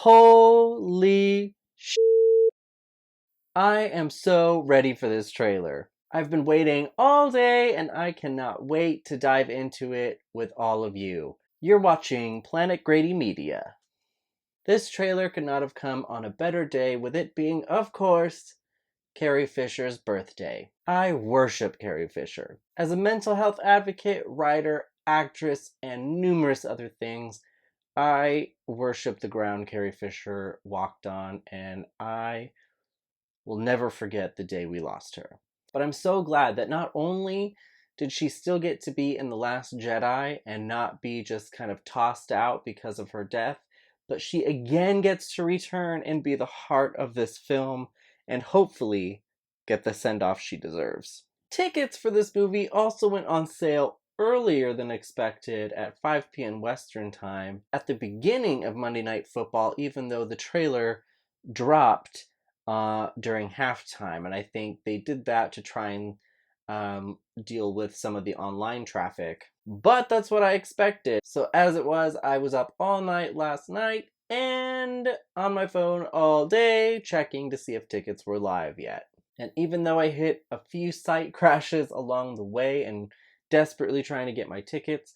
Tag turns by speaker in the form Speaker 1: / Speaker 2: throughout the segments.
Speaker 1: Holy sh! I am so ready for this trailer. I've been waiting all day and I cannot wait to dive into it with all of you. You're watching Planet Grady Media. This trailer could not have come on a better day, with it being, of course, Carrie Fisher's birthday. I worship Carrie Fisher. As a mental health advocate, writer, actress, and numerous other things, I worship the ground Carrie Fisher walked on, and I will never forget the day we lost her. But I'm so glad that not only did she still get to be in The Last Jedi and not be just kind of tossed out because of her death, but she again gets to return and be the heart of this film and hopefully get the send-off she deserves. Tickets for this movie also went on sale earlier than expected at 5 p.m. Western Time at the beginning of Monday Night Football, even though the trailer dropped during halftime, and I think they did that to try and deal with some of the online traffic. But that's what I expected. So as it was, I was up all night last night and on my phone all day checking to see if tickets were live yet. And even though I hit a few site crashes along the way and desperately trying to get my tickets,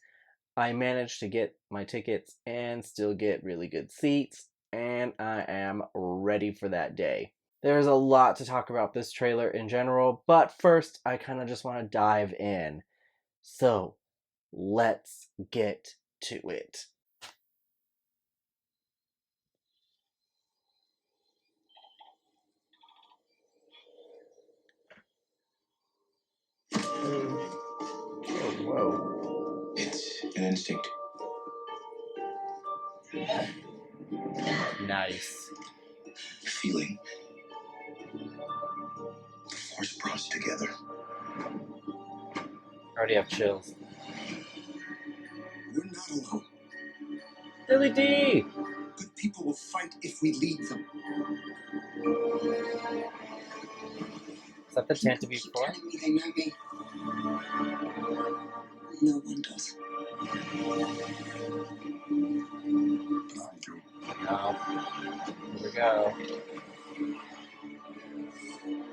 Speaker 1: I managed to get my tickets and still get really good seats, and I am ready for that day. There's a lot to talk about this trailer in general, but first I kind of just want to dive in. So, let's get to it. Whoa.
Speaker 2: It's an instinct.
Speaker 1: Nice.
Speaker 2: Feeling. The force brought us together.
Speaker 1: Already have chills.
Speaker 2: We're not alone.
Speaker 1: Billy D!
Speaker 2: Good people will fight if we lead them.
Speaker 1: Is that the Tantive
Speaker 2: Keep
Speaker 1: 4?
Speaker 2: telling me they know me. No one does. But I do.
Speaker 1: No. Here we go.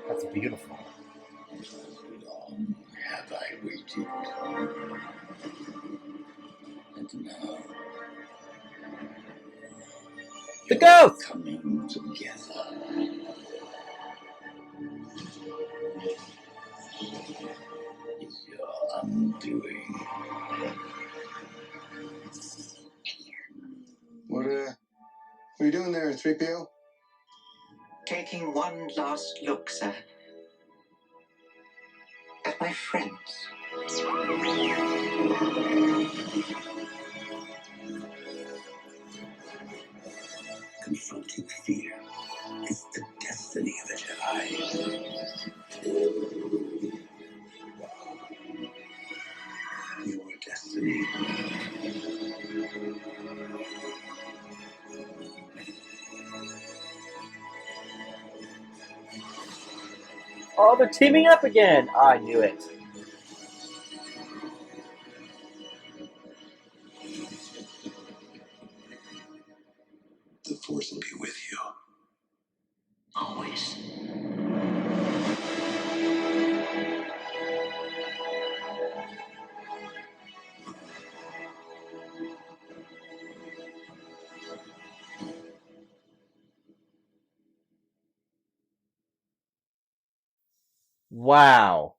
Speaker 1: That's beautiful.
Speaker 2: Long have I waited. And now
Speaker 1: The ghost!
Speaker 2: coming together. Is your undoing. What are you doing there, 3PO?
Speaker 3: Taking one last look, sir, at my friends.
Speaker 2: Confronting fear is the destiny of a Jedi. Your destiny.
Speaker 1: Oh, they're teaming up again! I knew it.
Speaker 2: The Force will be with you. Always.
Speaker 1: Wow.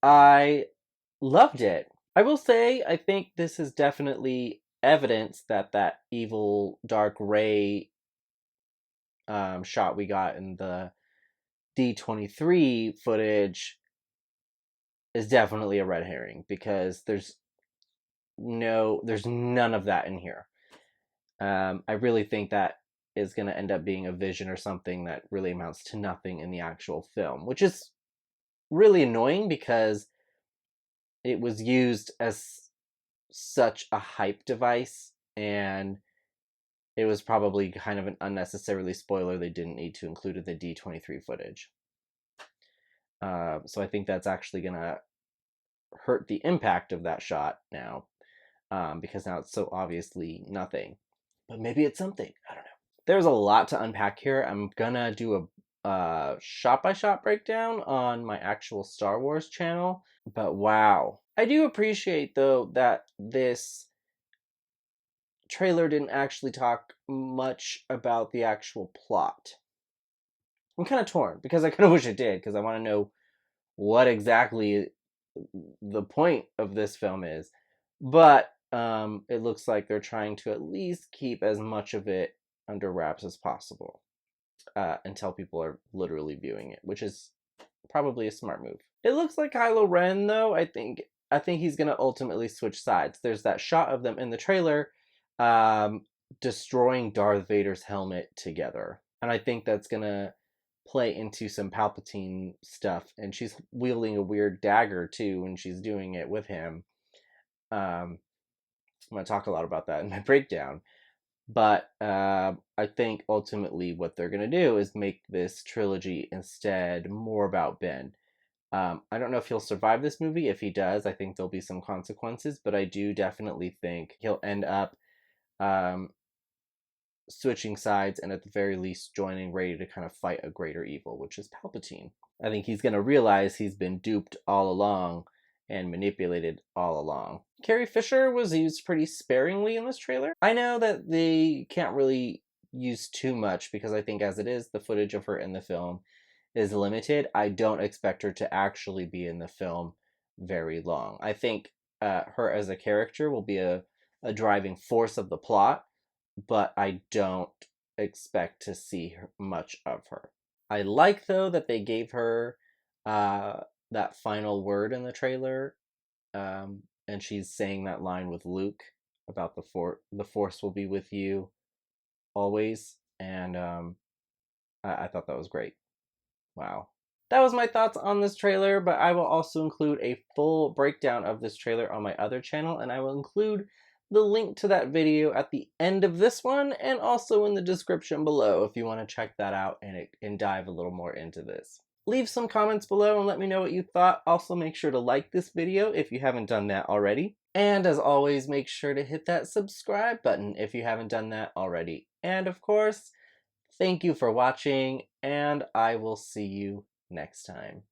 Speaker 1: I loved it. I will say, I think this is definitely evidence that that evil dark ray shot we got in the D23 footage is definitely a red herring, because there's none of that in here. I really think that is going to end up being a vision or something that really amounts to nothing in the actual film, which is really annoying because it was used as such a hype device, and it was probably kind of an unnecessarily spoiler they didn't need to include in the D23 footage. So I think that's actually going to hurt the impact of that shot now, because now it's so obviously nothing. but maybe it's something. I don't know. There's a lot to unpack here. I'm gonna do a shot-by-shot breakdown on my actual Star Wars channel, but wow. I do appreciate, though, that this trailer didn't actually talk much about the actual plot. I'm kind of torn, because I kind of wish it did, because I want to know what exactly the point of this film is. But it looks like they're trying to at least keep as much of it under wraps as possible until people are literally viewing it, which is probably a smart move. It looks like Kylo Ren, though. I think he's gonna ultimately switch sides. There's that shot of them in the trailer destroying Darth Vader's helmet together, and I think that's gonna play into some Palpatine stuff. And she's wielding a weird dagger too when she's doing it with him. I'm gonna talk a lot about that in my breakdown. But I think ultimately what they're going to do is make this trilogy instead more about Ben. I don't know if he'll survive this movie. If he does, I think there'll be some consequences. But I do definitely think he'll end up switching sides and at the very least joining Rey to kind of fight a greater evil, which is Palpatine. I think he's going to realize he's been duped all along and manipulated all along. Carrie Fisher was used pretty sparingly in this trailer. I know that they can't really use too much because I think as it is, the footage of her in the film is limited. I don't expect her to actually be in the film very long. I think her as a character will be a driving force of the plot, but I don't expect to see much of her. I like, though, that they gave her that final word in the trailer, and she's saying that line with Luke about the Force will be with you always, and I thought that was great. Wow. That was my thoughts on this trailer, but I will also include a full breakdown of this trailer on my other channel, and I will include the link to that video at the end of this one and also in the description below if you want to check that out and dive a little more into this. Leave some comments below and let me know what you thought. Also, make sure to like this video if you haven't done that already. And as always, make sure to hit that subscribe button if you haven't done that already. And of course, thank you for watching, and I will see you next time.